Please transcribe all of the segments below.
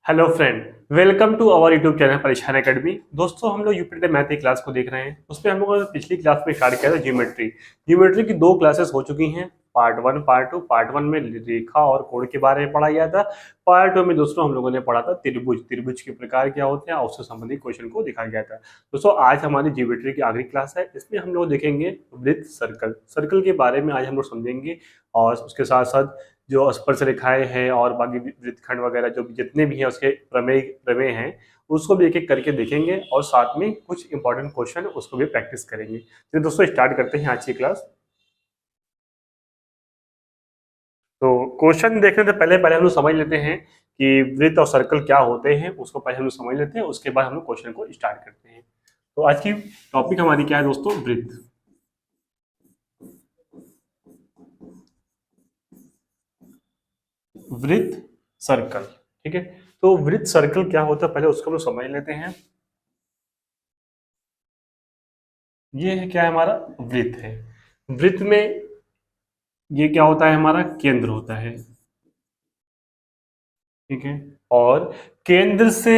Hello friend, welcome to our YouTube channel Pareshan academy. दोस्तों, हम लोग यूपीटी मैथ की क्लास को देख रहे हैं। उसमें हम लोगों ने पिछली क्लास में स्टार्ट किया था ज्योमेट्री। ज्योमेट्री की दो क्लासेस हो चुकी हैं, part one part two. Part one में रेखा और कोण के बारे में पढ़ा गया था। पार्ट टू में दोस्तों हम लोगों ने पढ़ा था त्रिभुज, त्रिभुज के प्रकार क्या होते हैं और उससे संबंधित क्वेश्चन को दिखाया गया था। दोस्तों, आज हमारी ज्योमेट्री की आखिरी क्लास है। इसमें हम लोग देखेंगे वृत्त, सर्कल। सर्कल के बारे में आज हम लोग समझेंगे और उसके साथ साथ जो स्पर्श रेखाएं हैं और बाकी वृत्तखंड वगैरह जो जितने भी हैं उसके प्रमेय प्रमेय हैं, उसको भी एक एक करके देखेंगे और साथ में कुछ इंपॉर्टेंट क्वेश्चन उसको भी प्रैक्टिस करेंगे। तो दोस्तों, स्टार्ट करते हैं आज की क्लास। तो क्वेश्चन देखने से पहले पहले हम लोग समझ लेते हैं कि वृत्त और सर्कल क्या होते हैं। उसको पहले हम लोग समझ लेते हैं, उसके बाद हम लोग क्वेश्चन को स्टार्ट करते हैं। तो आज की टॉपिक हमारी क्या है दोस्तों? वृत्त। वृत्त, सर्कल। ठीक है, तो वृत्त सर्कल क्या होता है पहले उसको हम लोग समझ लेते हैं। ये है क्या है? हमारा वृत्त है। वृत्त में ये क्या होता है? हमारा केंद्र होता है। ठीक है, और केंद्र से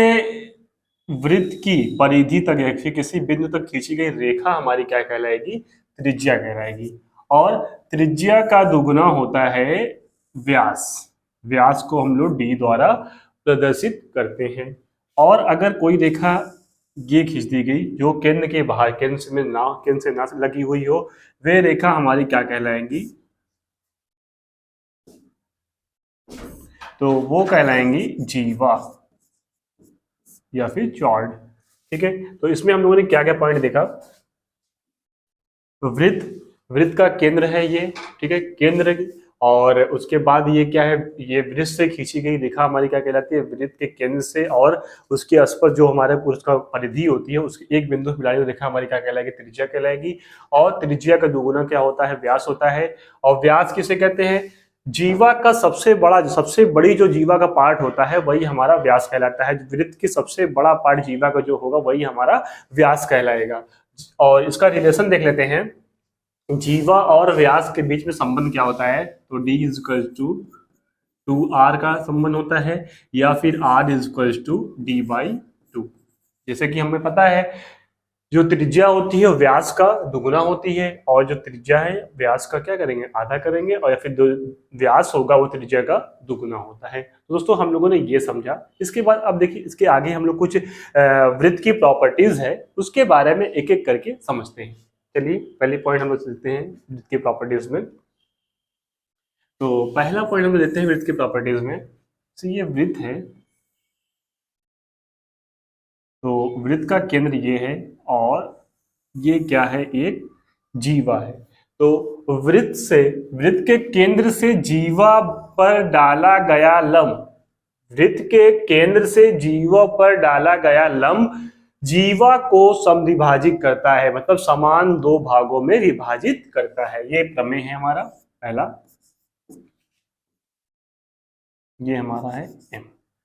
वृत्त की परिधि तक या फिर किसी बिंदु तक खींची गई रेखा हमारी क्या कहलाएगी? त्रिज्या कहलाएगी। और त्रिज्या का दुगुना होता है व्यास। व्यास को हम लोग डी द्वारा प्रदर्शित करते हैं। और अगर कोई रेखा ये खींच दी गई जो केंद्र के बाहर, केंद्र से ना लगी हुई हो, वे रेखा हमारी क्या कहलाएंगी? तो वो कहलाएंगी जीवा या फिर चॉर्ड। ठीक है, तो इसमें हम लोगों ने क्या क्या पॉइंट देखा? तो वृत्त, वृत्त का केंद्र है ये। ठीक है, केंद्र। और उसके बाद ये क्या है? ये वृत्त से खींची गई रेखा हमारी क्या कहलाती है? वृत्त के केंद्र से और उसके स्पर्श जो हमारे उसका परिधि होती है, उसके एक बिंदु मिलाई हुई रेखा हमारी क्या कहलाएगी? त्रिज्या कहलाएगी। और त्रिज्या का दुगुना क्या होता है? व्यास होता है। और व्यास किसे कहते हैं? जीवा का सबसे बड़ी जो जीवा का पार्ट होता है वही हमारा व्यास कहलाता है। वृत्त की सबसे बड़ा पार्ट जीवा का जो होगा वही हमारा व्यास कहलाएगा। और इसका रिलेशन देख लेते हैं। जीवा और व्यास के बीच में संबंध क्या होता है? तो D is equal to two R का संबंध होता है, या फिर R is equal to D by two. जैसे कि हमें पता है जो त्रिज्या होती है व्यास का दुगुना होती है, और जो त्रिज्या है व्यास का क्या करेंगे? आधा करेंगे, और या फिर जो व्यास होगा वो त्रिज्या का दुगुना होता है। तो दोस्तों, हम लोगों ने ये समझा। इसके बाद अब देखिए, इसके आगे हम लोग कुछ वृत्त की प्रॉपर्टीज है उसके बारे में एक एक करके समझते हैं। चलिए, पहले पॉइंट हम लोग लेते हैं वृत्त की प्रॉपर्टीज में। तो पहला पॉइंट हम लोग लेते हैं वृत्त की प्रॉपर्टीज में। तो ये वृत्त है, तो वृत्त का केंद्र ये है और ये क्या है? एक जीवा है। तो वृत्त के केंद्र से जीवा पर डाला गया लंब, वृत्त के केंद्र से जीवा पर डाला गया लंब जीवा को समद्विभाजित करता है, मतलब समान दो भागों में विभाजित करता है। ये प्रमेय है हमारा पहला। ये हमारा है एम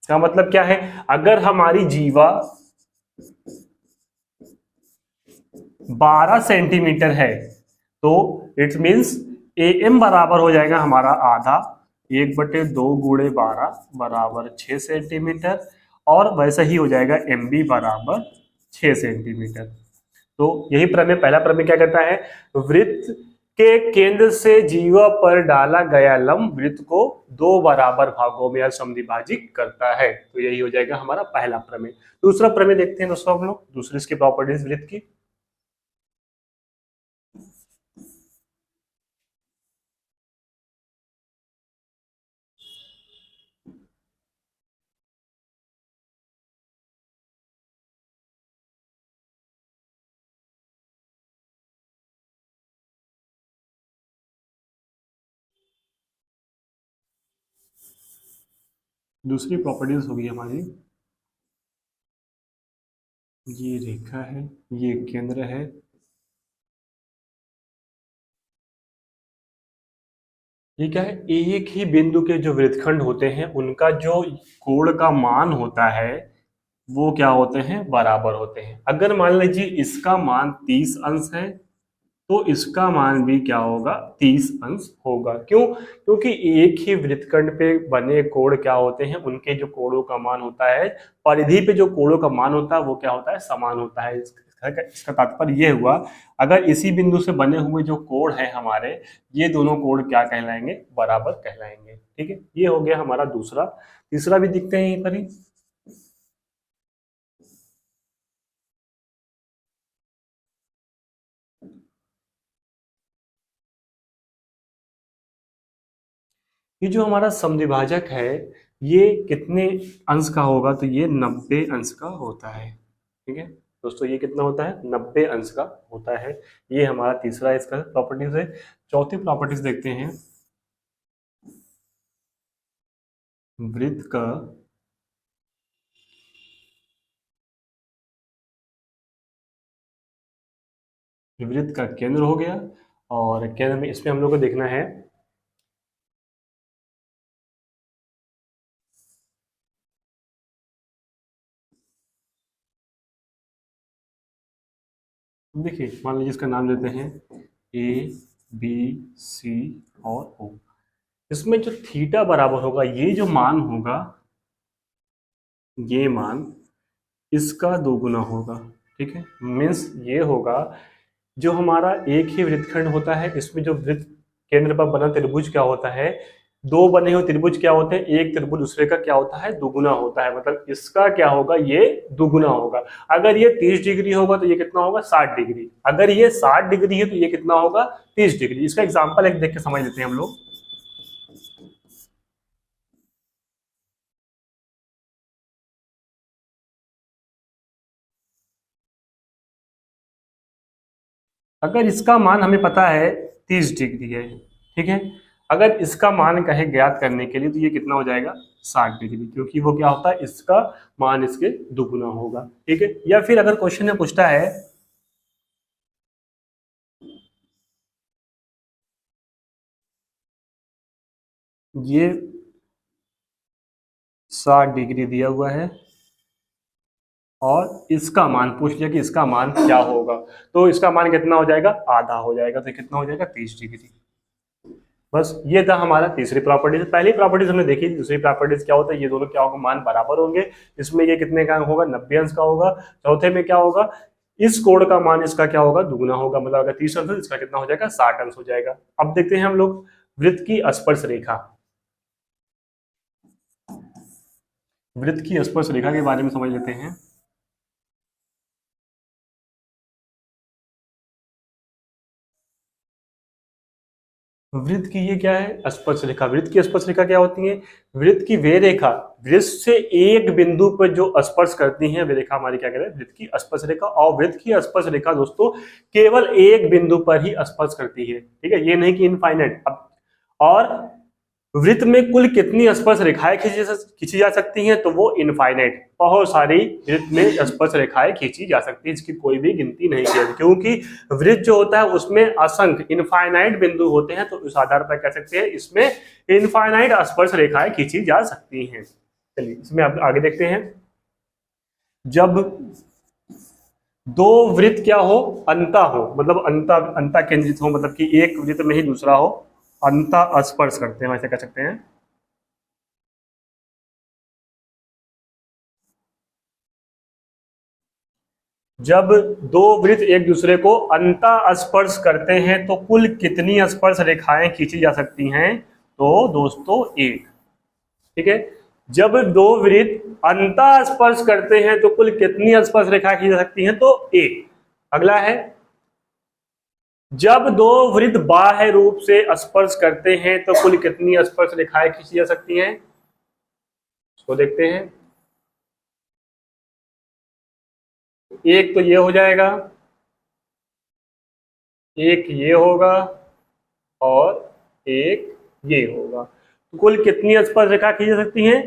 का मतलब क्या है? अगर हमारी जीवा 12 सेंटीमीटर है तो इट मीन्स ए एम बराबर हो जाएगा हमारा आधा, 1/2 गुणे 12 बराबर 6 सेंटीमीटर। और वैसा ही हो जाएगा एम बी बराबर 6 सेंटीमीटर। तो यही प्रमेय, पहला प्रमेय क्या कहता है? वृत्त के केंद्र से जीवा पर डाला गया लंब वृत्त को दो बराबर भागों में समद्विभाजित करता है। तो यही हो जाएगा हमारा पहला प्रमेय। दूसरा प्रमेय देखते हैं दोस्तों हम लोग, दूसरी इसकी प्रॉपर्टीज वृत्त की। दूसरी प्रॉपर्टीज होगी हमारी, ये रेखा है, ये केंद्र है, ये क्या है? एक ही बिंदु के जो वृत्तखंड होते हैं उनका जो कोण का मान होता है वो क्या होते हैं? बराबर होते हैं। अगर मान लीजिए इसका मान 30 अंश है तो तो इसका मान भी क्या होगा, 30 अंश होगा। क्यों? क्योंकि एक ही वृत्तखंड पे बने कोण क्या होते हैं, उनके जो कोणों का मान होता है, परिधि पे जो कोणों का मान होता है वो क्या होता है, समान होता है। इसका तात्पर्य ये हुआ, अगर इसी बिंदु से बने हुए जो कोण है हमारे, ये दोनों कोण क्या कहलाएंगे, बराबर कहलाएंगे। ठीक है, ये हो गया हमारा दूसरा। तीसरा भी दिखते हैं यहीं पर ही। ये जो हमारा समद्विभाजक है, ये कितने अंश का होगा, तो ये 90 अंश का होता है। ठीक है दोस्तों, ये कितना होता है, 90 अंश का होता है। ये हमारा तीसरा इसका प्रॉपर्टीज है। चौथी प्रॉपर्टीज देखते हैं। वृत्त का वृत्त का केंद्र हो गया, और केंद्र में इसमें हम लोग को देखना है देखिए, मान लीजिए इसका नाम लेते हैं ए बी सी और ओ। इसमें जो थीटा बराबर होगा, ये जो मान होगा, ये मान इसका दोगुना होगा। ठीक है, मीन्स ये होगा, जो हमारा एक ही वृत्तखंड होता है, इसमें जो वृत्त केंद्र पर बना त्रिभुज क्या होता है, दो बने हुए त्रिभुज क्या होते हैं, एक त्रिभुज दूसरे का क्या होता है, दुगुना होता है। मतलब इसका क्या होगा, ये दुगुना होगा। अगर ये 30 डिग्री होगा तो ये कितना होगा, 60 डिग्री। अगर ये 60 डिग्री है तो ये कितना होगा, 30 डिग्री। इसका एग्जाम्पल एक देख के समझ लेते हैं हम लोग। अगर इसका मान हमें पता है 30 डिग्री है, ठीक है, अगर इसका मान कहे ज्ञात करने के लिए तो ये कितना हो जाएगा, 60 डिग्री, क्योंकि वो क्या होता है, इसका मान इसके दुगुना होगा। ठीक है, या फिर अगर क्वेश्चन में पूछता है, ये 60 डिग्री दिया हुआ है और इसका मान पूछ लिया कि इसका मान क्या होगा, तो इसका मान कितना हो जाएगा, आधा हो जाएगा। तो कितना हो जाएगा, 30 डिग्री। बस ये था हमारा तीसरी प्रॉपर्टीज। पहली प्रॉपर्टीज हमने देखी थी। दूसरी प्रॉपर्टीज क्या होता है, ये दोनों क्या होगा, मान बराबर होंगे। इसमें ये कितने का होगा, 90 अंश का होगा। चौथे में क्या होगा, इस कोण का मान इसका क्या होगा, दुगुना होगा। मतलब अगर 30 अंश, इसका कितना हो जाएगा, 60 अंश हो जाएगा। अब देखते हैं हम लोग वृत्त की स्पर्श रेखा। वृत्त की स्पर्श रेखा के बारे में समझ लेते हैं। वृत्त की ये क्या है, स्पर्श रेखा। वृत्त की स्पर्श रेखा क्या होती है, वृत्त की वे रेखा वृत्त से एक बिंदु पर जो स्पर्श करती है, वे रेखा हमारी क्या कहते हैं, वृत्त की स्पर्श रेखा। और वृत्त की स्पर्श रेखा दोस्तों केवल एक बिंदु पर ही स्पर्श करती है। ठीक है, ये नहीं कि इनफाइनाइट। अब और वृत्त में कुल कितनी स्पर्श रेखाएं खींची जा सकती हैं, तो वो इनफाइनाइट, बहुत सारी वृत्त में स्पर्श रेखाएं खींची जा सकती है, इसकी कोई भी गिनती नहीं है। क्योंकि वृत्त जो होता है उसमें असंख्य इनफाइनाइट बिंदु होते हैं, तो उस आधार पर कह सकते हैं इसमें इनफाइनाइट स्पर्श रेखाएं खींची जा सकती हैं। चलिए इसमें अब आगे देखते हैं। जब दो वृत्त क्या हो, अंता हो, मतलब अंता केंद्रित हो, मतलब कि एक वृत्त में ही दूसरा हो, अंता स्पर्श करते हैं, वैसे कह सकते हैं। जब दो वृत्त एक दूसरे को अंता स्पर्श करते हैं तो कुल कितनी स्पर्श रेखाएं खींची जा सकती हैं, तो दोस्तों एक। ठीक है, जब दो वृत्त अंता स्पर्श करते हैं तो कुल कितनी स्पर्श रेखाएं खींची जा सकती हैं, तो एक। अगला है, जब दो वृत्त बाह्य रूप से स्पर्श करते हैं तो कुल कितनी स्पर्श रेखाएं खींची जा सकती हैं, इसको देखते हैं। एक तो ये हो जाएगा, एक ये होगा और एक ये होगा। तो कुल कितनी स्पर्श रेखा खींची जा सकती हैं,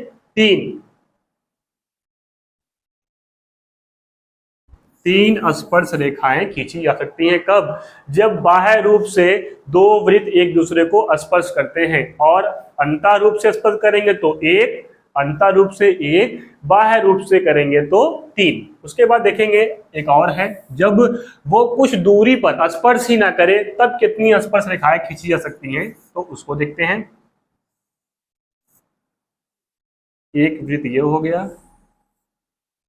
तीन स्पर्श रेखाएं खींची जा सकती हैं। कब, जब बाह्य रूप से दो वृत्त एक दूसरे को स्पर्श करते हैं, और अंतः रूप से स्पर्श करेंगे तो एक, अंतर रूप से 1, बाह्य रूप से करेंगे तो 3। उसके बाद देखेंगे एक और है, जब वो कुछ दूरी पर स्पर्श ही ना करे तब कितनी स्पर्श रेखाएं खींची जा सकती हैं, तो उसको देखते हैं। एक वृत्त ये हो गया,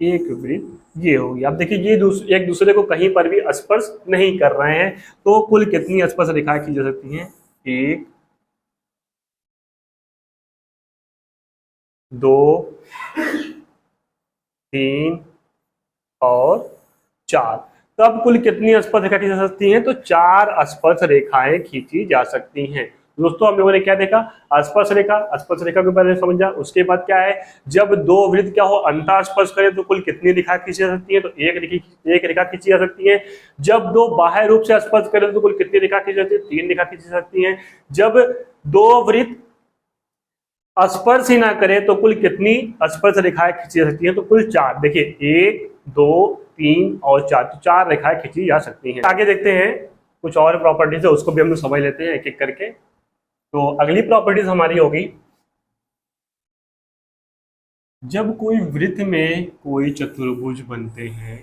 एक वृत्त ये हो गया। अब देखिए ये एक दूसरे को कहीं पर भी स्पर्श नहीं कर रहे हैं, तो कुल कितनी स्पर्श रेखाएं खींची जा सकती हैं? 1, 2, 3 और 4। तब कुल कितनी स्पर्श रेखा खींची जा सकती हैं? तो 4 स्पर्श रेखाएं खींची जा सकती हैं। दोस्तों हम लोगों ने क्या देखा? स्पर्श रेखा, स्पर्श रेखा के बारे में समझा। उसके बाद क्या है, जब दो वृत्त क्या हो अंतर स्पर्श करें तो कुल कितनी रेखा खींची जा सकती है? तो एक रेखा खींची जा सकती है। जब दो बाह्य रूप से स्पर्श करें तो कुल कितनी रेखा खींची जा सकती है? 3 रेखा खींची जा सकती है। जब दो वृत्त स्पर्श ही ना करे तो कुल कितनी स्पर्श रेखाएं खींची जा सकती हैं? तो कुल 4। देखिए 1, 2, 3 और 4, तो 4 रेखाएं खींची जा सकती हैं। आगे देखते हैं कुछ और प्रॉपर्टीज है, उसको भी हम लोग समझ लेते हैं एक एक करके। तो अगली प्रॉपर्टीज हमारी होगी, जब कोई वृत्त में कोई चतुर्भुज बनते हैं,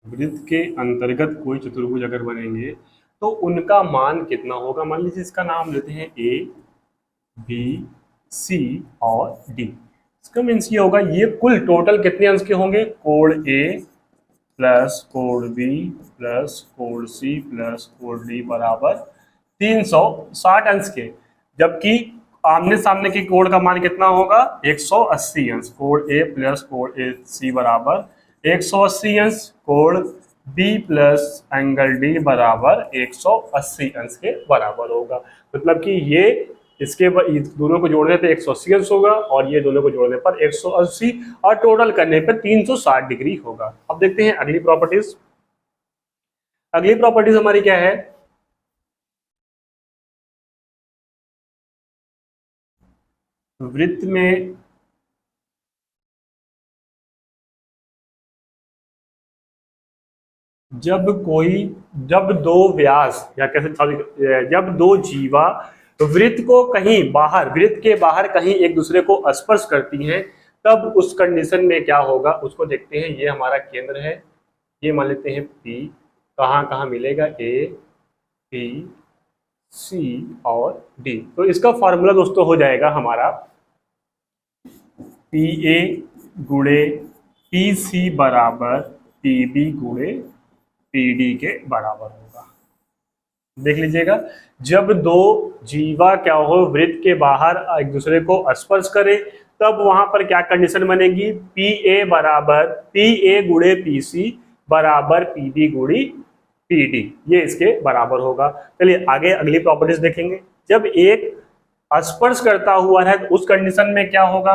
वृत्त के अंतर्गत कोई चतुर्भुज अगर बनेंगे तो उनका मान कितना होगा? मान लीजिए इसका नाम लेते हैं ए, बी, सी और डी। इसका मीन्स ये होगा, ये कुल टोटल कितने अंश के होंगे? कोण ए प्लस कोण बी प्लस कोण सी प्लस कोण डी बराबर 360 अंश के। जबकि आमने सामने के कोण का मान कितना होगा? 180 अंश। कोण ए प्लस कोण ए सी बराबर 180 अंश, कोण बी प्लस एंगल डी बराबर 180 अंश के बराबर होगा। मतलब कि ये इसके दोनों को जोड़ने पे 180 अंश होगा और ये दोनों को जोड़ने पर 180 और टोटल करने पर 360 डिग्री होगा। अब देखते हैं अगली प्रॉपर्टीज। अगली प्रॉपर्टीज हमारी क्या है? वृत्त में जब दो व्यास या कैसे जब दो जीवा वृत्त को कहीं बाहर, वृत्त के बाहर कहीं एक दूसरे को स्पर्श करती हैं, तब उस कंडीशन में क्या होगा उसको देखते हैं। ये हमारा केंद्र है, ये मान लेते हैं P, कहाँ कहाँ मिलेगा? A, P, C और D। तो इसका फॉर्मूला दोस्तों हो जाएगा हमारा PA गुणे PC बराबर PB गुणे PD के बराबर होगा। देख लीजिएगा, जब दो जीवा क्या हो वृत्त के बाहर एक दूसरे को स्पर्श करे तब वहां पर क्या कंडीशन बनेगी? PA बराबर PA गुणे PC बराबर PB गुणी PD, ये इसके बराबर होगा। चलिए आगे अगली प्रॉपर्टीज देखेंगे। जब एक स्पर्श करता हुआ है तो उस कंडीशन में क्या होगा?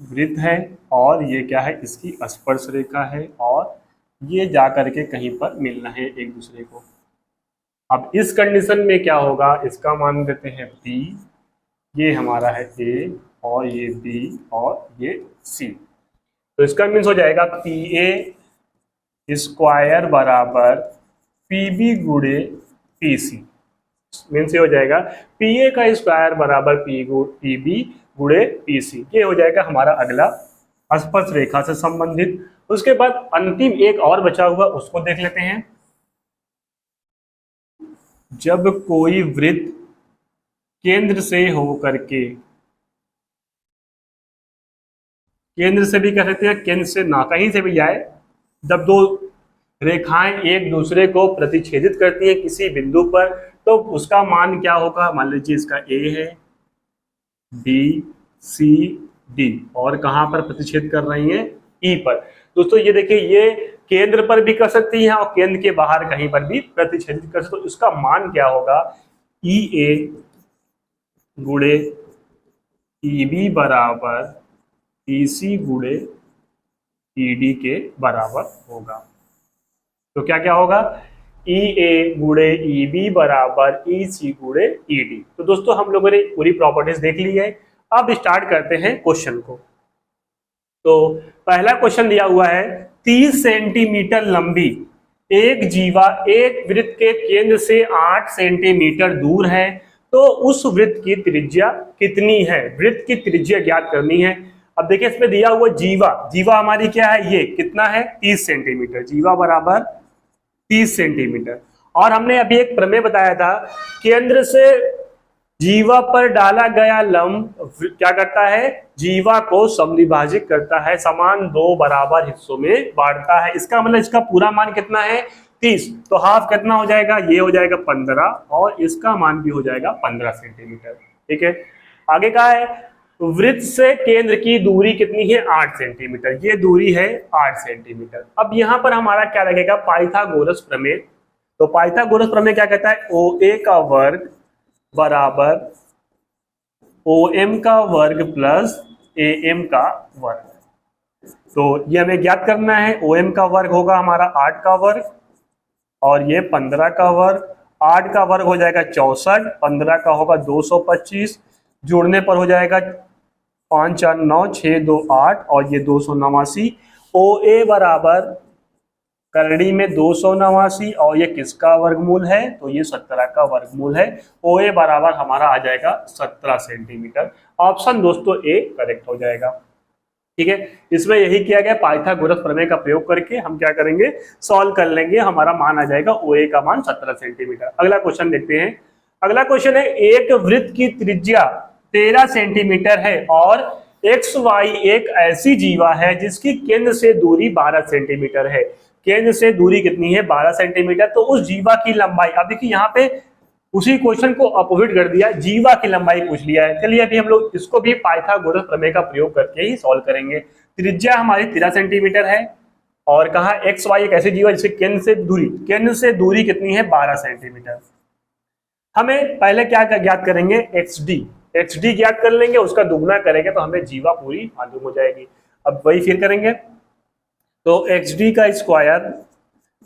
वृत्त है और ये क्या है? इसकी स्पर्श रेखा है और ये जा करके कहीं पर मिलना है एक दूसरे को। अब इस कंडीशन में क्या होगा? इसका मान देते हैं P, ये हमारा है A और ये B और ये C। तो इसका मीन्स हो जाएगा PA स्क्वायर बराबर PB गुणे PC। मीन्स ये हो जाएगा PA का स्क्वायर बराबर PB गुणे PC। ये हो जाएगा हमारा अगला स्पर्श रेखा से संबंधित। उसके बाद अंतिम एक और बचा हुआ, उसको देख लेते हैं। जब कोई वृत्त केंद्र से होकर के, केंद्र से भी कह सकते हैं, केंद्र से ना कहीं से भी जाए, जब दो रेखाएं एक दूसरे को प्रतिच्छेदित करती हैं किसी बिंदु पर, तो उसका मान क्या होगा? मान लीजिए इसका A है, B, C, D और कहां पर प्रतिच्छेद कर रही हैं? E पर। दोस्तों ये देखिए, ये केंद्र पर भी कर सकती हैं और केंद्र के बाहर कहीं पर भी प्रतिच्छेदित कर सकते। तो इसका मान क्या होगा? EA गुणे EB बराबर EC गुणे ED के बराबर होगा। तो क्या क्या होगा? EA गुणे EB बराबर EC गुणे ED। तो दोस्तों हम लोगों ने पूरी प्रॉपर्टीज देख ली है। अब स्टार्ट करते हैं क्वेश्चन को। तो पहला क्वेश्चन दिया हुआ है, 30 सेंटीमीटर लंबी एक जीवा एक वृत्त के केंद्र से 8 सेंटीमीटर दूर है, तो उस वृत्त की त्रिज्या कितनी है, वृत्त की त्रिज्या ज्ञात करनी है। अब देखिए इसमें दिया हुआ जीवा, जीवा हमारी क्या है, ये कितना है 30 सेंटीमीटर, जीवा बराबर 30 सेंटीमीटर। और हमने अभी एक प्रमेय बताया था, केंद्र से जीवा पर डाला गया लंब क्या करता है, जीवा को समविभाजित करता है, समान 2 बराबर हिस्सों में बांटता है। इसका मतलब इसका पूरा मान कितना है 30, तो हाफ कितना हो जाएगा, ये हो जाएगा 15 और इसका मान भी हो जाएगा 15 सेंटीमीटर। ठीक है, आगे का है वृत्त से केंद्र की दूरी कितनी है 8 सेंटीमीटर, ये दूरी है 8 सेंटीमीटर। अब यहां पर हमारा क्या लगेगा, पाइथागोरस प्रमेय। तो पाइथागोरस प्रमेय क्या कहता है, OA का वर्ग बराबर OM का वर्ग प्लस AM का वर्ग। तो ये हमें ज्ञात करना है, OM का वर्ग होगा हमारा 8 का वर्ग और ये 15 का वर्ग। 8 का वर्ग हो जाएगा 64, 15 का होगा 225, जोड़ने पर हो जाएगा 5 4 9 6 2 8 और ये 289। OA बराबर करड़ी में 289 और ये किसका वर्गमूल है, तो ये 17 का वर्गमूल है। OA बराबर हमारा आ जाएगा 17 सेंटीमीटर। ऑप्शन दोस्तों ए करेक्ट हो जाएगा। ठीक है, इसमें यही किया गया, पाइथागोरस प्रमेय का प्रयोग करके हम क्या करेंगे, सॉल्व कर लेंगे, हमारा मान आ जाएगा OA का मान 17 सेंटीमीटर। अगला क्वेश्चन देखते हैं। अगला क्वेश्चन है, एक वृत्त की त्रिज्या 13 सेंटीमीटर है और XY एक ऐसी जीवा है जिसकी केंद्र से दूरी 12 सेंटीमीटर है। केंद्र से दूरी कितनी है 12 सेंटीमीटर, तो उस जीवा की लंबाई, अब देखिए यहाँ पे उसी क्वेश्चन को अपोजिट कर दिया, जीवा की लंबाई पूछ लिया है। चलिए अभी हम लोग इसको भी पाइथागोरस प्रमेय का प्रयोग करके ही सॉल्व करेंगे। त्रिज्या हमारी 13 सेंटीमीटर है और कहा XY एक ऐसी जीवा जिसके केंद्र से दूरी कितनी है 12 सेंटीमीटर। हमें पहले क्या ज्ञात करेंगे, XD ज्ञात कर लेंगे, उसका दुगना करेंगे तो हमें जीवा पूरी मालूम हो जाएगी। अब वही फिर करेंगे, तो XD का स्क्वायर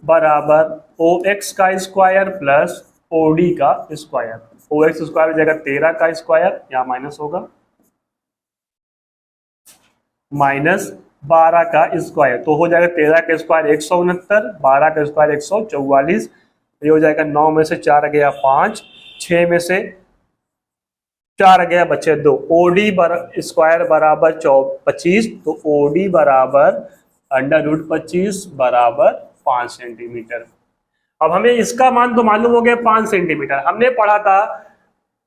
बराबर OX का स्क्वायर प्लस OD का स्क्वायर। OX स्क्वायर हो जाएगा 13 का स्क्वायर, यहाँ माइनस होगा, माइनस 12 का स्क्वायर, तो हो जाएगा 13 का स्क्वायर 169, 12 का स्क्वायर 144, ये हो जाएगा 9 में से 4 गया 5, 6 में से 4 गया बचे 2। OD स्क्वायर बराबर 25, तो OD बराबर √25 बराबर 5 सेंटीमीटर। अब हमें इसका मान तो मालूम हो गया 5 सेंटीमीटर, हमने पढ़ा था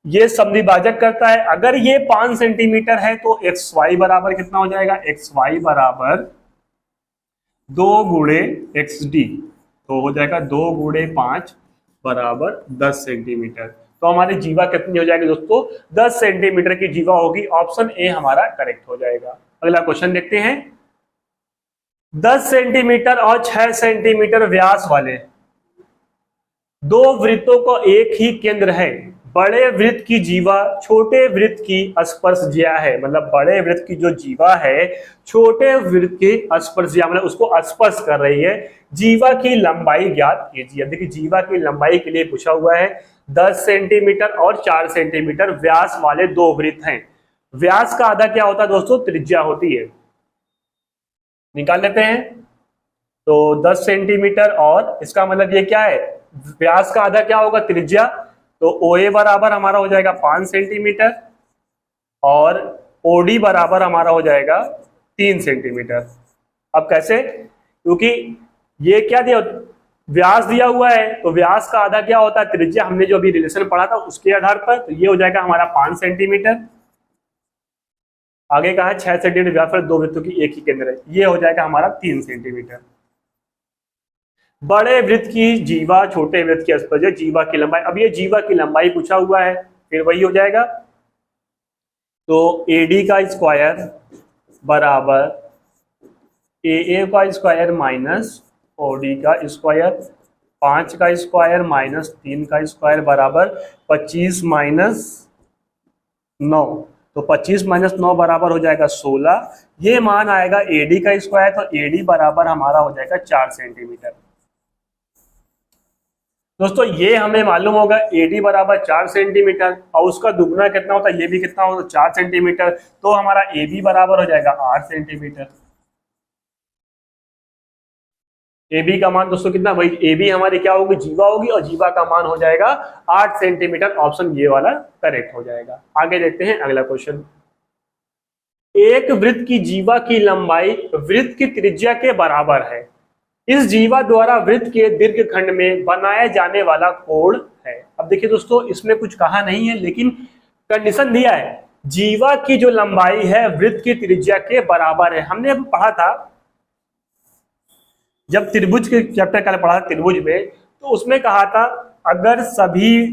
ये समद्विभाजक करता है। अगर ये 5 सेंटीमीटर है तो XY बराबर कितना हो जाएगा, XY बराबर 2 गुणे XD, तो हो जाएगा 2 गुणे 5 बराबर 10 सेंटीमीटर। तो हमारी जीवा कितनी हो जाएगी दोस्तों, 10 सेंटीमीटर की जीवा होगी। ऑप्शन ए हमारा करेक्ट हो जाएगा। अगला क्वेश्चन देखते हैं। 10 सेंटीमीटर और 6 सेंटीमीटर व्यास वाले दो वृत्तों को एक ही केंद्र है। बड़े वृत्त की जीवा छोटे वृत्त की स्पर्शज्या है, मतलब बड़े वृत्त की जो जीवा है छोटे वृत्त की स्पर्शज्या मतलब उसको स्पर्श कर रही है। जीवा की लंबाई ज्ञात कीजिए। देखिए जीवा की लंबाई के लिए पूछा हुआ है। 10 सेंटीमीटर और 4 सेंटीमीटर व्यास वाले दो वृत्त हैं। व्यास का आधा क्या होता है दोस्तों, त्रिज्या होती है, निकाल लेते हैं। तो 10 सेंटीमीटर और इसका मतलब ये क्या है, व्यास का आधा क्या होगा, त्रिज्या। तो OA बराबर हमारा हो जाएगा 5 सेंटीमीटर और OD बराबर हमारा हो जाएगा 3 सेंटीमीटर। अब कैसे, क्योंकि ये क्या दिया, व्यास दिया हुआ है, तो व्यास का आधा क्या होता है, त्रिज्या। हमने जो अभी रिलेशन पढ़ा था उसके आधार पर, तो ये हो जाएगा हमारा 5 सेंटीमीटर। आगे का है 6 सेंटीमीटर व्यास पर दो वृत्तों की एक ही केंद्र है, ये हो जाएगा हमारा 3 सेंटीमीटर। बड़े वृत्त की जीवा छोटे वृत्त की स्पर्शज्या, जीवा की लंबाई। अब ये जीवा की लंबाई पूछा हुआ है, फिर वही हो जाएगा। तो AD का स्क्वायर बराबर AA का स्क्वायर माइनस OD का स्क्वायर, 5 का स्क्वायर माइनस 3 का स्क्वायर बराबर 25 माइनस 9। तो 25 माइनस 9 बराबर हो जाएगा 16। ये मान आएगा AD का स्क्वायर, तो AD बराबर हमारा हो जाएगा 4 सेंटीमीटर। दोस्तों ये हमें मालूम होगा AD बराबर 4 सेंटीमीटर और उसका दुगना कितना होता है, ये भी कितना होता है 4 सेंटीमीटर। तो हमारा AB बराबर हो जाएगा 8 सेंटीमीटर। ए बी का मान दोस्तों कितना, भाई ए बी हमारी क्या होगी, जीवा होगी, और जीवा का मान हो जाएगा 8 सेंटीमीटर। ऑप्शन ये वाला करेक्ट हो जाएगा। आगे देखते हैं अगला क्वेश्चन। एक वृत्त की जीवा की लंबाई वृत्त की त्रिज्या के बराबर है। इस जीवा द्वारा वृत्त के दीर्घ खंड में बनाया जाने वाला कोण है। अब देखिए दोस्तों, इसमें कुछ कहा नहीं है, लेकिन कंडीशन दिया है, जीवा की जो लंबाई है वृत्त की त्रिज्या के बराबर है। हमने अब पढ़ा था, जब त्रिभुज के चैप्टर का पढ़ा त्रिभुज में, तो उसमें कहा था अगर सभी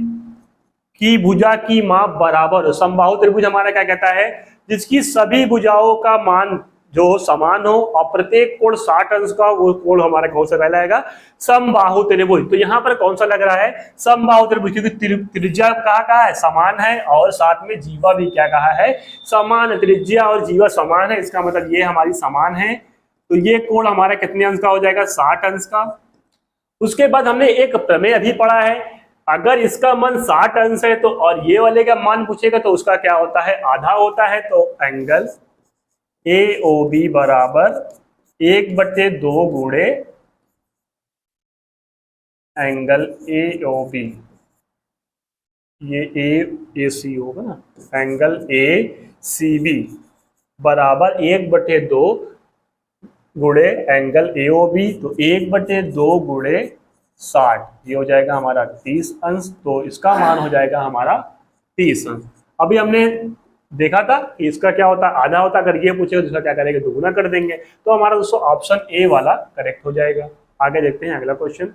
की भुजा की माप बराबर हो, समबाहु त्रिभुज हमारा क्या कहता है, जिसकी सभी भुजाओं का मान जो समान हो और प्रत्येक कोण 60 अंश का, वो कोण हमारा कौन सा कहलाएगा, समबाहु त्रिभुज। तो यहाँ पर कौन सा लग रहा है, समबाहु त्रिभुज, क्योंकि त्रिज्या कहा है समान है, और साथ में जीवा भी क्या कहा है, समान। त्रिज्या और जीवा समान है, इसका मतलब ये हमारी समान है। तो ये कोण हमारा कितने अंश का हो जाएगा, 60 अंश का। उसके बाद हमने एक प्रमेय अभी पढ़ा है, अगर इसका मान 60 अंश है तो और ये वाले का मान पूछेगा तो उसका क्या होता है, आधा होता है। तो एंगल ए ओ बी बराबर 1/2 गुणे एंगल ए ओ बी, ये ए सी होगा ना, एंगल ए सी बी बराबर 1/2 गुणे एंगल ए ओ बी। तो 1/2 गुणे 60, ये हो जाएगा हमारा 30 अंश। तो इसका मान हो जाएगा हमारा 30 अंश। अभी हमने देखा था कि इसका क्या होता है, आधा होता। अगर ये पूछेगा तो इसका क्या करेंगे, दुगुना कर देंगे। तो हमारा दोस्तों ऑप्शन ए वाला करेक्ट हो जाएगा। आगे देखते हैं अगला क्वेश्चन।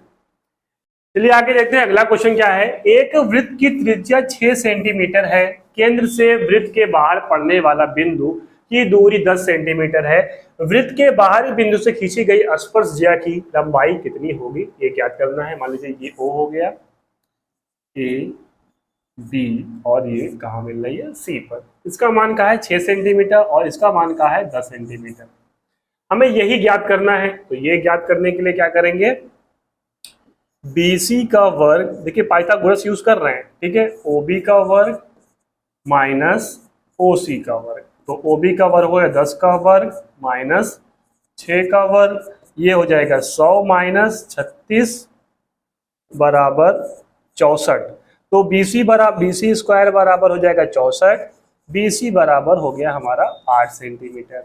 चलिए आगे देखते हैं अगला क्वेश्चन क्या है। एक वृत्त की त्रिज्या 6 सेंटीमीटर है, केंद्र से वृत्त के बाहर पड़ने वाला बिंदु की दूरी 10 सेंटीमीटर है। वृत्त के बाहरी बिंदु से खींची गई स्पर्शज्या की लंबाई कितनी होगी, ये ज्ञात करना है। मान लीजिए ये ओ हो गया, ए बी, और ये कहाँ मिल रही है, सी पर। इसका मान कहा है 6 सेंटीमीटर और इसका मान कहा है 10 सेंटीमीटर। हमें यही ज्ञात करना है। तो ये ज्ञात करने के लिए क्या करेंगे, BC का वर्ग, देखिए पाइथागोरस यूज कर रहे हैं, ठीक है, OB का वर्ग माइनस OC का वर्ग। तो OB का वर्ग हो गया 10 का वर्ग माइनस 6 का वर्ग, ये हो जाएगा 100 माइनस 36 बराबर 64। तो BC स्क्वायर बराबर हो जाएगा 64, BC बराबर हो गया हमारा 8 सेंटीमीटर।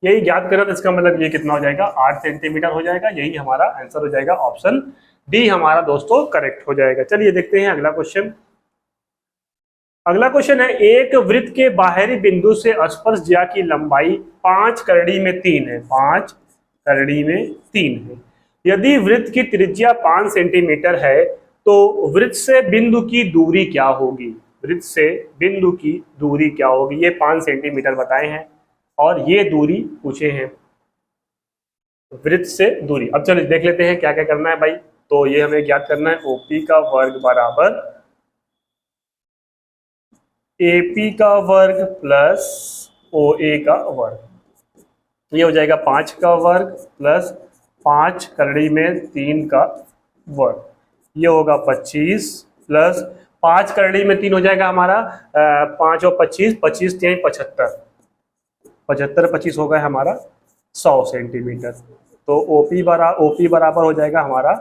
यही ज्ञात करें तो इसका मतलब ये कितना हो जाएगा, 8 सेंटीमीटर हो जाएगा। यही हमारा आंसर हो जाएगा, ऑप्शन डी हमारा दोस्तों करेक्ट हो जाएगा। चलिए देखते हैं अगला क्वेश्चन। अगला क्वेश्चन है, एक वृत्त के बाहरी बिंदु से स्पर्शज्या की लंबाई 5 करड़ी में 3 है, 5 करड़ी में 3 है। यदि वृत्त की त्रिज्या 5 सेंटीमीटर है तो वृत्त से बिंदु की दूरी क्या होगी, वृत्त से बिंदु की दूरी क्या होगी। ये 5 सेंटीमीटर बताए हैं और ये दूरी पूछे हैं, वृत्त से दूरी। अब चलो देख लेते हैं क्या क्या करना है भाई। तो ये हमें ज्ञात करना है, OP का वर्ग बराबर AP का वर्ग प्लस OA का वर्ग। ये हो जाएगा 5 का वर्ग प्लस 5 करड़ी में 3 का वर्ग, ये होगा 25 प्लस 5 करड़ी में 3 हो जाएगा हमारा 5 और 25, 25 3 75, 75 25 हो गया हमारा 100 सेंटीमीटर। तो OP बराबर हो जाएगा हमारा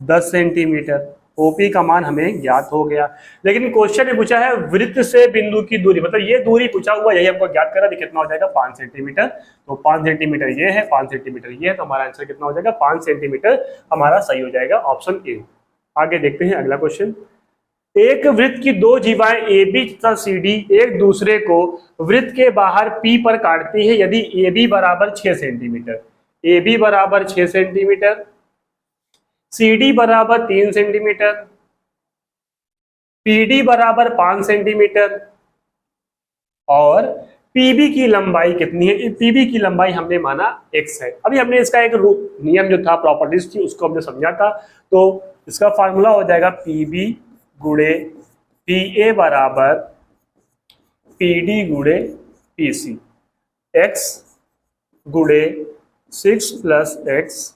10 सेंटीमीटर। OP का मान हमें ज्ञात हो गया। लेकिन क्वेश्चन में पूछा है वृत्त से बिंदु की दूरी, मतलब ये दूरी पूछा हुआ, यही हमको ज्ञात करा, कितना हो जाएगा 5 सेंटीमीटर। तो 5 सेंटीमीटर ये है, 5 सेंटीमीटर ये है, तो हमारा आंसर कितना हो जाएगा, 5 सेंटीमीटर हमारा सही हो जाएगा, ऑप्शन ए। आगे देखते हैं अगला क्वेश्चन। एक वृत्त की 2 जीवाएं AB तथा CD एक दूसरे को वृत्त के बाहर P पर काटती है यदि AB बराबर 6 सेंटीमीटर, AB बराबर 6 सेंटीमीटर, CD बराबर 3 सेंटीमीटर, PD बराबर 5 सेंटीमीटर और PB की लंबाई कितनी है। PB की लंबाई हमने माना x है। अभी हमने इसका एक नियम जो था, प्रॉपर्टीज थी, उसको हमने समझा था। तो इसका फार्मूला हो जाएगा PB गुणे PA बराबर PD गुणे PC, x गुणे 6 प्लस x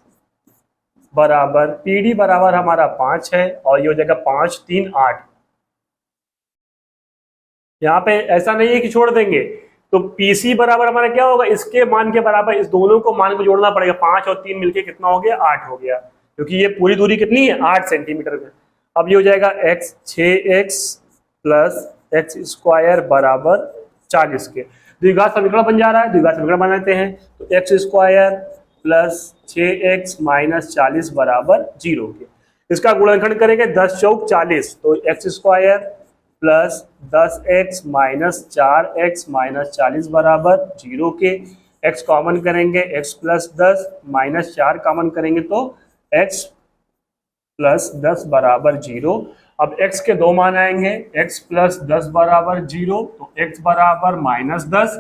बराबर PD बराबर हमारा 5 है और ये हो जाएगा 5 3 8। यहाँ पे ऐसा नहीं है कि छोड़ देंगे, तो PC बराबर हमारा क्या होगा, इसके मान के बराबर इस दोनों को मान को जोड़ना पड़ेगा। 5 और 3 मिलके कितना हो गया, 8 हो गया, क्योंकि ये पूरी दूरी कितनी है, 8 सेंटीमीटर में। अब ये हो जाएगा 6x प्लस एक्स स्क्वायर बराबर 40 के। द्विघात समीकरण बन जा रहा है, द्विघात समीकरण बना लेते हैं। तो x square plus 6x minus 40 बराबर 0 के। इसका गुणनखंड करेंगे 10 चौक 40, तो x square plus 10x minus 4x minus 40 बराबर 0 के। x कॉमन करेंगे, x प्लस 10 माइनस 4 कॉमन करेंगे तो x प्लस 10 बराबर 0। अब x के दो मान आएंगे, x प्लस 10 बराबर 0 तो x बराबर माइनस 10,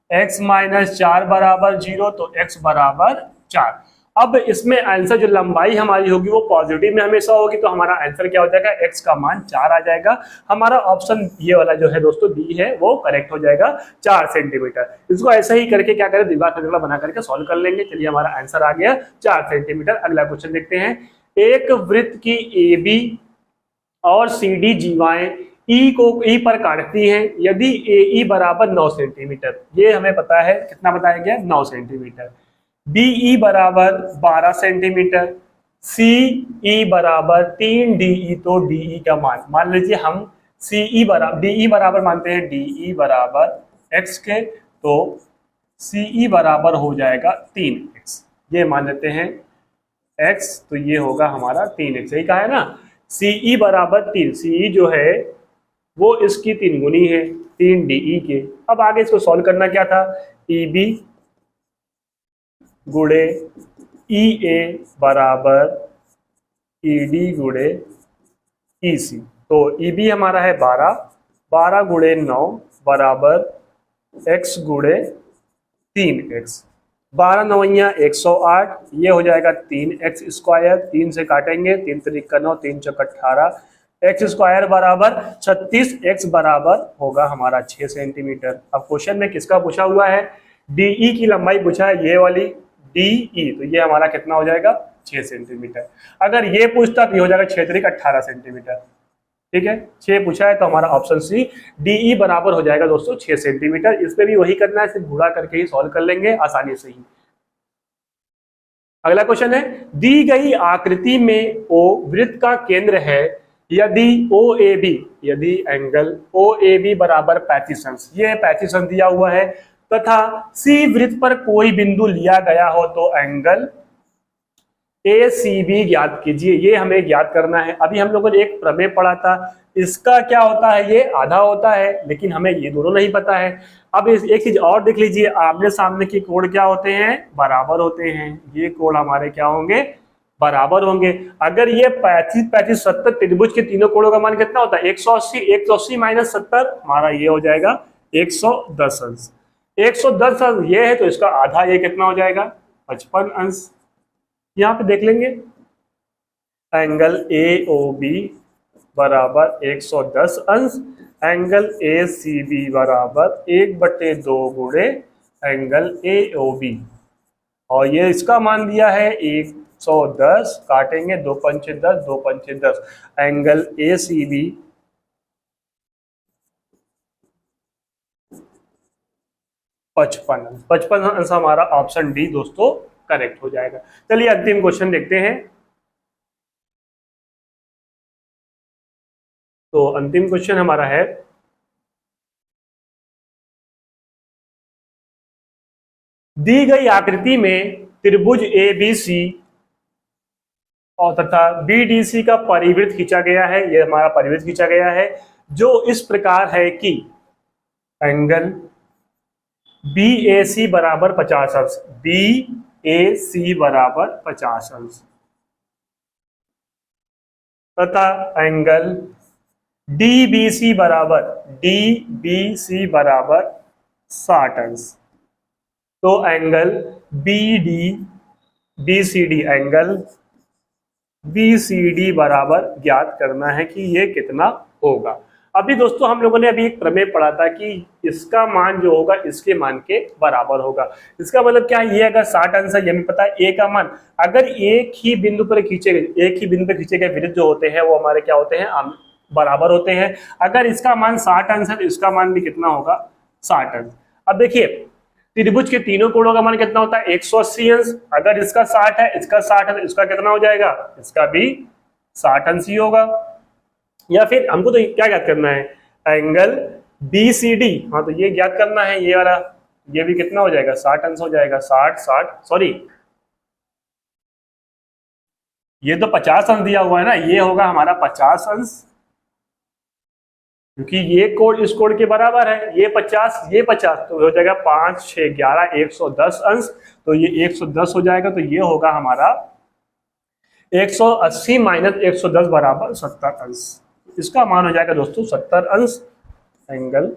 x माइनस 4 बराबर 0 तो x बराबर 4। अब इसमें आंसर जो लंबाई हमारी होगी वो पॉजिटिव में हमेशा होगी, तो हमारा आंसर क्या हो जाएगा, x का मान 4 आ जाएगा। हमारा ऑप्शन ये वाला जो है दोस्तों डी है वो करेक्ट हो जाएगा, 4 सेंटीमीटर। इसको ऐसे ही करके क्या करें, द्विघात समीकरण बना करके सॉल्व कर लेंगे। चलिए हमारा आंसर आ गया 4 सेंटीमीटर। अगला क्वेश्चन देखते हैं। एक वृत्त की AB और CD जीवाएं E पर काटती हैं यदि AE बराबर 9 सेंटीमीटर, ये हमें पता है, कितना बताया गया, 9 सेंटीमीटर। BE बराबर 12 सेंटीमीटर, CE बराबर 3 DE, तो DE का मान लीजिए हम DE बराबर मानते हैं DE बराबर x के, तो CE बराबर हो जाएगा 3x, ये मान लेते हैं x, तो ये होगा हमारा 3x, यही कहा है ना। CE बराबर 3, CE जो है वो इसकी 3 गुनी है 3 DE के। अब आगे इसको सॉल्व करना क्या था, EB गुणे EA बराबर ED गुणे EC, तो EB हमारा है 12, 12 गुणे 9 बराबर x गुणे 3x, 12 नौइयाँ 108, ये हो जाएगा 3x स्क्वायर, 3 से काटेंगे, 3 त्रिक 9, 3 चौक 18, x स्क्वायर बराबर 36, x बराबर होगा हमारा 6 सेंटीमीटर। अब क्वेश्चन में किसका पूछा हुआ है, DE की लंबाई पूछा है, ये वाली DE, तो ये हमारा कितना हो जाएगा, 6 सेंटीमीटर। अगर ये पूछता तो ये हो जाएगा 6 त्रिक 18 सेंटीमीटर, ठीक है। 6 पूछा है तो हमारा ऑप्शन सी DE बराबर हो जाएगा दोस्तों 6 सेंटीमीटर। इस पे भी वही करना है, सिर्फ गुणा करके ही सॉल्व कर लेंगे आसानी से ही। अगला क्वेश्चन है, दी गई आकृति में O वृत्त का केंद्र है यदि OAB, यदि एंगल OAB बराबर 35 अंश, ये 35 अंश दिया हुआ है, तथा C वृत्त पर कोई बिंदु लिया गया हो तो एंगल ACB ज्ञात कीजिए। ये हमें ज्ञात करना है। अभी हम लोगों ने एक प्रमेय पढ़ा था, इसका क्या होता है, ये आधा होता है, लेकिन हमें ये दोनों नहीं पता है। अब एक चीज और देख लीजिए, आमने सामने के कोण क्या होते हैं, बराबर होते हैं। ये कोण हमारे क्या होंगे, बराबर होंगे। अगर ये 35 35 70 त्रिभुज के तीनों कोणों का मान कितना होता है, 180, 180 माइनस 70 हमारा ये हो जाएगा 110 अंश। 110 अंश ये है तो इसका आधा ये कितना हो जाएगा, 55 अंश। यहाँ पे देख लेंगे, एंगल AOB बराबर 110 अंश, एंगल ACB बराबर 1/2 गुणे एंगल AOB, और ये इसका मान दिया है 110, काटेंगे 2 पंचे 10, 2 पंचे 10, एंगल ACB 55 अंश हमारा ऑप्शन डी दोस्तों करेक्ट हो जाएगा। चलिए अंतिम क्वेश्चन देखते हैं। तो अंतिम क्वेश्चन हमारा है, दी गई आकृति में त्रिभुज ABC और तथा BDC का परिवृत्त खींचा गया है। ये हमारा परिवृत्त खींचा गया है जो इस प्रकार है कि एंगल BAC बराबर 50 अंश, BAC बराबर 50 अंश, तथा एंगल DBC बराबर 60 अंश। तो एंगल एंगल BCD बराबर ज्ञात करना है कि ये कितना होगा। अभी दोस्तों हम लोगों ने अभी एक प्रमेय पढ़ा था कि इसका मान जो होगा इसके मान के बराबर होगा। इसका मतलब क्या है, ये अगर 60 अंश है, ये हमें पता है A का मान, अगर एक ही बिंदु पर खींचे गए वृत्त जो होते हैं वो हमारे क्या होते हैं, बराबर होते हैं। अगर इसका मान 60 अंश है तो इसका मान भी कितना होगा, 60 अंश। अब देखिए त्रिभुज के तीनों कोणों का मान कितना होता है 180 अंश। अगर इसका 60 है, इसका 60 है, तो इसका कितना हो जाएगा, इसका भी 60 अंश ही होगा। या फिर हमको तो क्या ज्ञात करना है, एंगल BCD, हाँ तो ये ज्ञात करना है, ये वाला, ये भी कितना हो जाएगा 60 अंश हो जाएगा, 60 सॉरी ये तो 50 अंश दिया हुआ है ना, ये होगा हमारा 50 अंश, क्योंकि ये कोण इस कोण के बराबर है, ये 50 ये 50, तो हो जाएगा 5 6 11 110 अंश। तो ये 110 हो जाएगा, तो ये होगा हमारा 180 माइनस 110 बराबर 70 अंश। इसका मान हो जाएगा दोस्तों 70 अंश। एंगल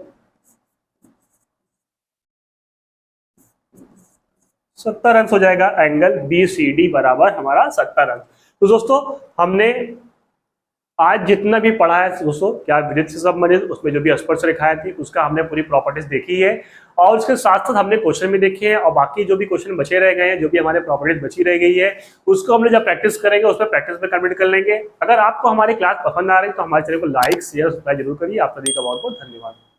70 अंश हो जाएगा, एंगल BCD बराबर हमारा 70 अंश। तो दोस्तों हमने आज जितना भी पढ़ा है दोस्तों, क्या वृत्त से संबंधित, उसमें जो भी स्पर्श रेखाएं थी उसका हमने पूरी प्रॉपर्टीज देखी है, और उसके साथ साथ हमने क्वेश्चन भी देखे हैं, और बाकी जो भी क्वेश्चन बचे रह गए हैं, जो भी हमारे प्रॉपर्टीज बची रह गई है, उसको हम लोग जब प्रैक्टिस करेंगे उसमें प्रैक्टिस में कन्वर्ट कर लेंगे। अगर आपको हमारी क्लास पसंद आ रही है तो हमारे चैनल को लाइक शेयर सब्सक्राइब जरूर करिए। आप सभी का बहुत बहुत धन्यवाद।